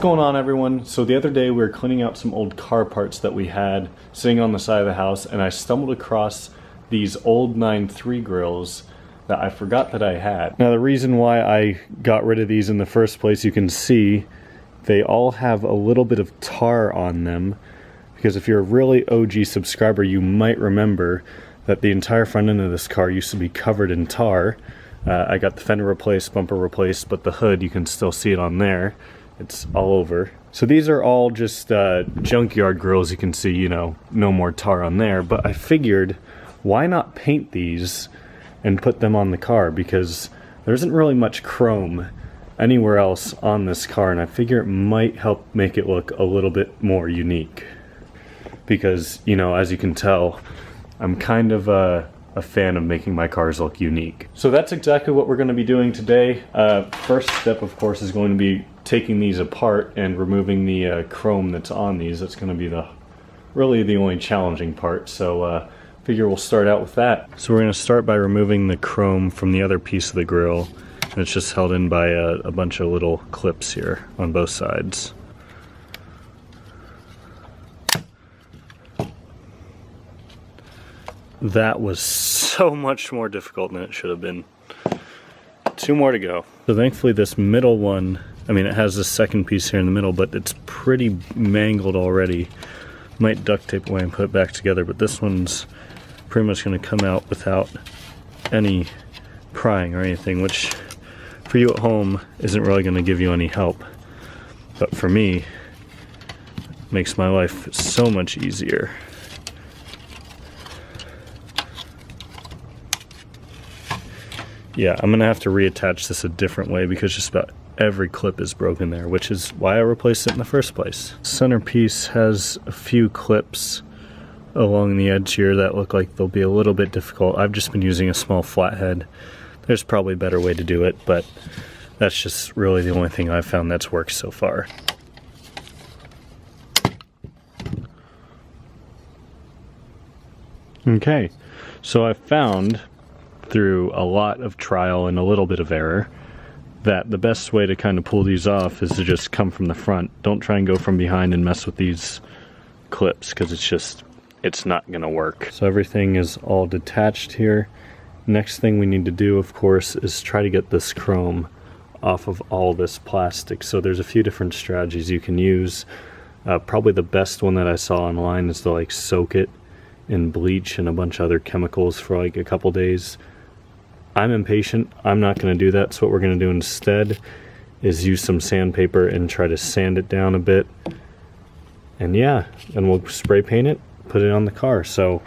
going on, everyone? So the other day we were cleaning out some old car parts that we had sitting on the side of the house, and I stumbled across these old 9.3 grills that I forgot that I had. Now the reason why I got rid of these in the first place, you can see they all have a little bit of tar on them, because if you're a really OG subscriber, you might remember that the entire front end of this car used to be covered in tar. I got the fender replaced, bumper replaced, but the hood, you can still see it on there. It's all over. So these are all just junkyard grills. You can see, you know, no more tar on there, but I figured, why not paint these and put them on the car, because there isn't really much chrome anywhere else on this car, and I figure it might help make it look a little bit more unique. Because, you know, as you can tell, I'm kind of a fan of making my cars look unique. So that's exactly what we're going to be doing today. First step, of course, is going to be taking these apart and removing the chrome that's on these. That's going to be really the only challenging part. So figure we'll start out with that. So we're going to start by removing the chrome from the other piece of the grill, and it's just held in by a bunch of little clips here on both sides. That was so much more difficult than it should have been. 2 more to go. So thankfully this middle one, I mean, it has this second piece here in the middle, but it's pretty mangled already. Might duct tape away and put it back together, but this one's pretty much going to come out without any prying or anything, which for you at home isn't really going to give you any help. But for me, it makes my life so much easier. Yeah, I'm going to have to reattach this a different way because just about every clip is broken there, which is why I replaced it in the first place. Centerpiece has a few clips along the edge here that look like they'll be a little bit difficult. I've just been using a small flathead. There's probably a better way to do it, but that's just really the only thing I've found that's worked so far. Okay, so I found through a lot of trial and a little bit of error that the best way to kind of pull these off is to just come from the front. Don't try and go from behind and mess with these clips, because it's not gonna work. So everything is all detached here. Next thing we need to do, of course, is try to get this chrome off of all this plastic. So there's a few different strategies you can use. Probably the best one that I saw online is to like soak it in bleach and a bunch of other chemicals for like a couple days. I'm impatient. I'm not going to do that. So what we're going to do instead is use some sandpaper and try to sand it down a bit. And yeah, and we'll spray paint it, put it on the car. So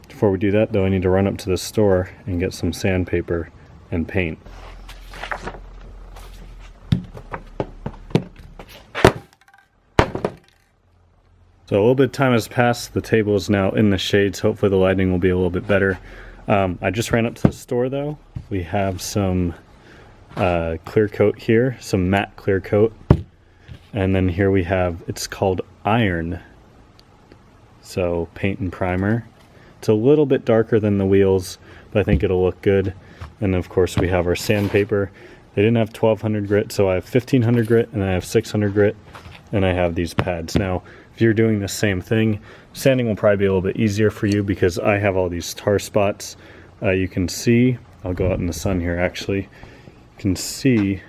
before we do that though, I need to run up to the store and get some sandpaper and paint. So a little bit of time has passed. The table is now in the shades. Hopefully the lighting will be a little bit better. I just ran up to the store though. We have some clear coat here, some matte clear coat. And then here we have, it's called iron. So paint and primer. It's a little bit darker than the wheels, but I think it'll look good. And of course we have our sandpaper. They didn't have 1200 grit, so I have 1500 grit and I have 600 grit. And I have these pads. Now, if you're doing the same thing, sanding will probably be a little bit easier for you because I have all these tar spots. You can see, I'll go out in the sun here actually, you can see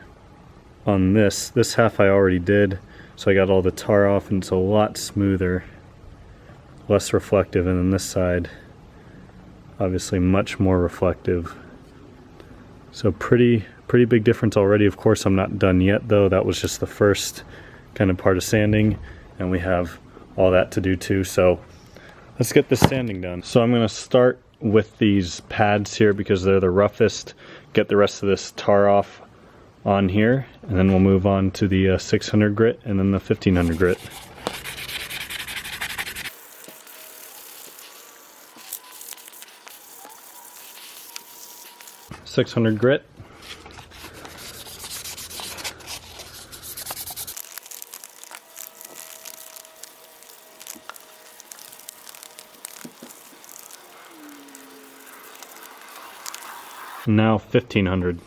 on this half I already did, so I got all the tar off and it's a lot smoother, less reflective, and then this side, obviously much more reflective. So pretty big difference already. Of course I'm not done yet though, that was just the first kind of part of sanding, and we have all that to do too. So let's get this sanding done. So I'm going to start with these pads here because they're the roughest. Get the rest of this tar off on here, and then we'll move on to the 600 grit and then the 1500 grit. .600 grit. Now 1500.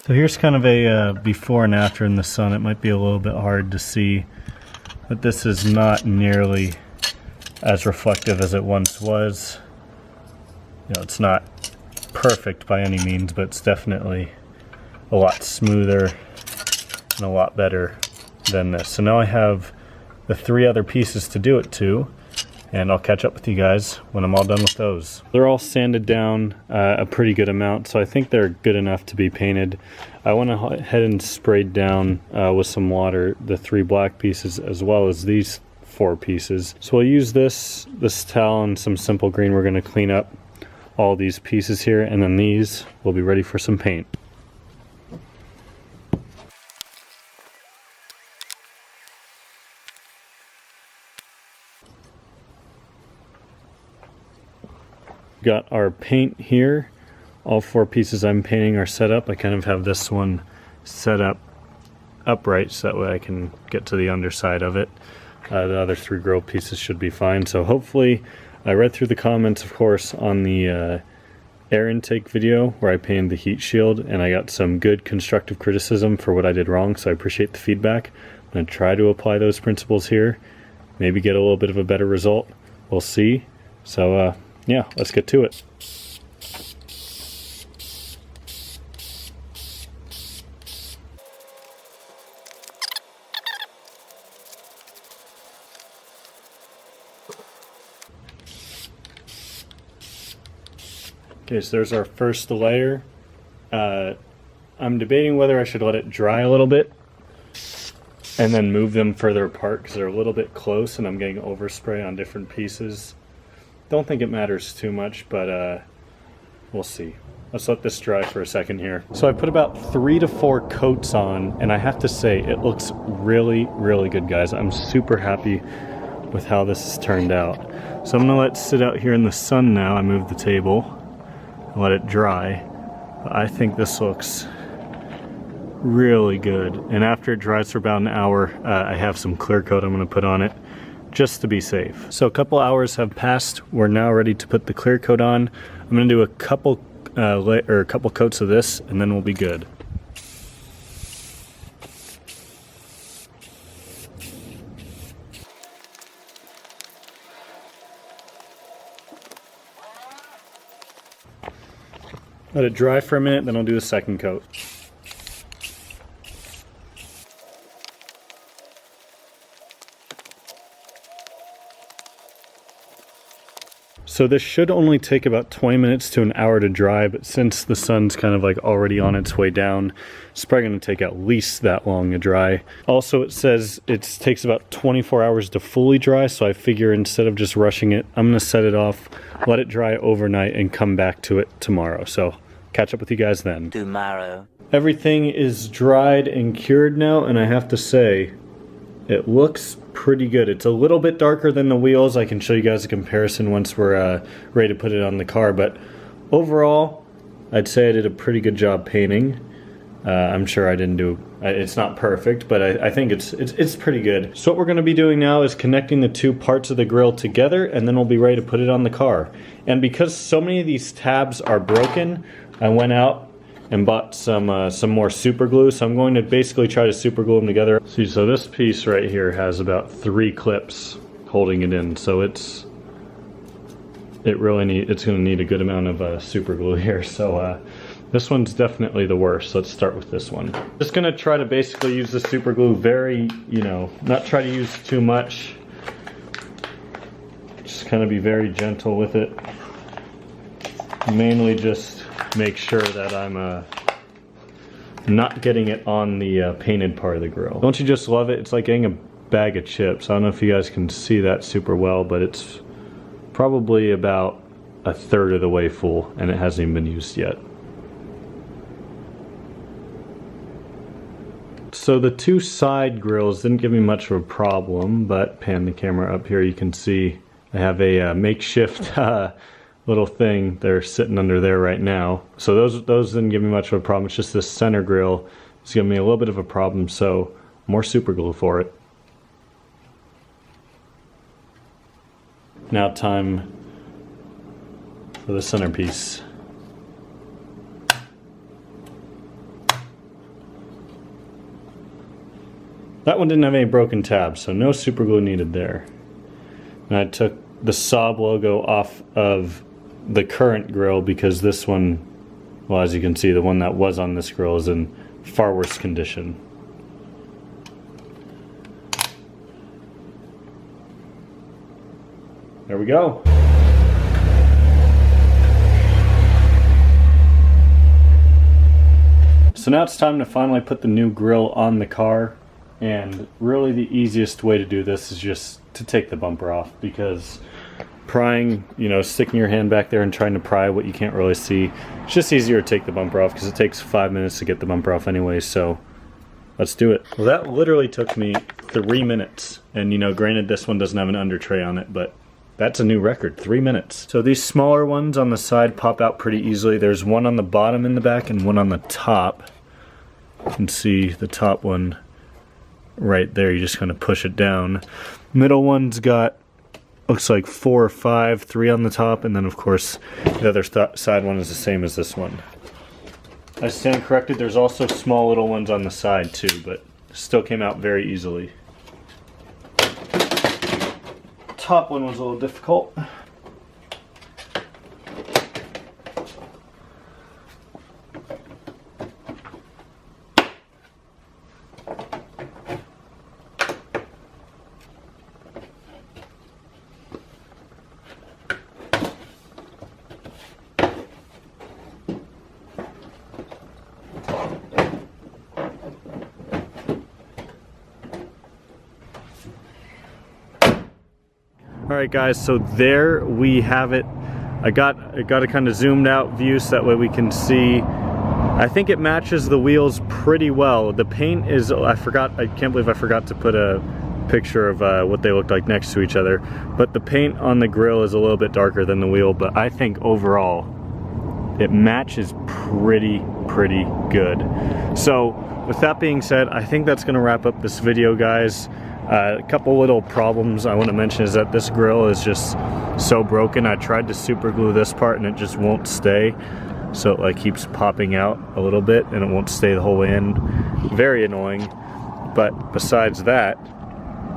So here's kind of a before and after in the sun. It might be a little bit hard to see, but this is not nearly as reflective as it once was. You know, it's not perfect by any means, but it's definitely a lot smoother and a lot better than this. So now I have the 3 other pieces to do it to, and I'll catch up with you guys when I'm all done with those. They're all sanded down a pretty good amount, so I think they're good enough to be painted. I went ahead and sprayed down with some water the 3 black pieces as well as these 4 pieces. So we'll use this towel and some simple green. We're going to clean up all these pieces here, and then these will be ready for some paint. Got our paint here. All 4 pieces I'm painting are set up. I kind of have this one set up upright so that way I can get to the underside of it. The other 3 grill pieces should be fine. So hopefully, I read through the comments, of course, on the air intake video where I painted the heat shield, and I got some good constructive criticism for what I did wrong, so I appreciate the feedback. I'm going to try to apply those principles here, maybe get a little bit of a better result. We'll see. So yeah, let's get to it. Okay, so there's our first layer. I'm debating whether I should let it dry a little bit and then move them further apart because they're a little bit close and I'm getting overspray on different pieces. Don't think it matters too much, but we'll see. Let's let this dry for a second here. So I put about 3 to 4 coats on, and I have to say it looks really, really good, guys. I'm super happy with how this has turned out. So I'm gonna let it sit out here in the sun now. I moved the table and let it dry. I think this looks really good. And after it dries for about an hour, I have some clear coat I'm gonna put on it, just to be safe. So a couple hours have passed. We're now ready to put the clear coat on. I'm gonna do a couple coats of this, and then we'll be good. Let it dry for a minute, then I'll do the second coat. So this should only take about 20 minutes to an hour to dry, but since the sun's kind of like already on its way down, it's probably going to take at least that long to dry. Also, it says it takes about 24 hours to fully dry, so I figure instead of just rushing it, I'm going to set it off, let it dry overnight, and come back to it tomorrow. So catch up with you guys then. Tomorrow. Everything is dried and cured now, and I have to say, it looks pretty good. It's a little bit darker than the wheels. I can show you guys a comparison once we're ready to put it on the car, but overall, I'd say I did a pretty good job painting. I'm sure I didn't do, it's not perfect, but I think it's pretty good. So what we're going to be doing now is connecting the 2 parts of the grill together, and then we'll be ready to put it on the car. And because so many of these tabs are broken, I went out and bought some more super glue, so I'm going to basically try to super glue them together. See, so this piece right here has about 3 clips holding it in, so it's going to need a good amount of super glue here. So this one's definitely the worst. Let's start with this one. Just gonna try to basically use the super glue very, not try to use too much. Just kind of be very gentle with it. Mainly just make sure that I'm not getting it on the painted part of the grill. Don't you just love it? It's like getting a bag of chips. I don't know if you guys can see that super well, but it's probably about 1/3 of the way full, and it hasn't even been used yet. So the 2 side grills didn't give me much of a problem, but pan the camera up here, you can see I have a makeshift little thing. They're sitting under there right now. So those didn't give me much of a problem. It's just this center grill is giving me a little bit of a problem, so more super glue for it. Now time for the centerpiece. That one didn't have any broken tabs, so no super glue needed there. And I took the Saab logo off of the current grill because this one, well, as you can see, the one that was on this grill is in far worse condition. There we go. So now it's time to finally put the new grill on the car, and really the easiest way to do this is just to take the bumper off, because prying, you know, sticking your hand back there and trying to pry what you can't really see, it's just easier to take the bumper off because it takes 5 minutes to get the bumper off anyway, so let's do it. Well, that literally took me 3 minutes, and you know, granted this one doesn't have an under tray on it, but that's a new record, 3 minutes. So these smaller ones on the side pop out pretty easily. There's one on the bottom in the back and one on the top. You can see the top one right there. You just kind of push it down. Middle one's got, looks like 4 or 5, 3 on the top, and then of course the other side one is the same as this one. I stand corrected, there's also small little ones on the side too, but still came out very easily. Top one was a little difficult. Alright guys, so there we have it. I got a kind of zoomed out view so that way we can see. I think it matches the wheels pretty well. The paint is, I can't believe I forgot to put a picture of what they look like next to each other. But the paint on the grill is a little bit darker than the wheel, but I think overall it matches pretty good. So with that being said, I think that's going to wrap up this video, guys. A couple little problems I want to mention is that this grill is just so broken. I tried to super glue this part and it just won't stay, so it like keeps popping out a little bit and it won't stay the whole way in. Very annoying. But besides that,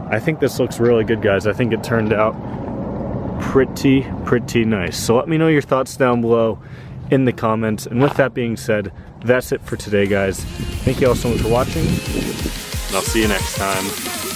I think this looks really good, guys. I think it turned out pretty nice. So let me know your thoughts down below in the comments. And with that being said, that's it for today, guys. Thank you all so much for watching, and I'll see you next time.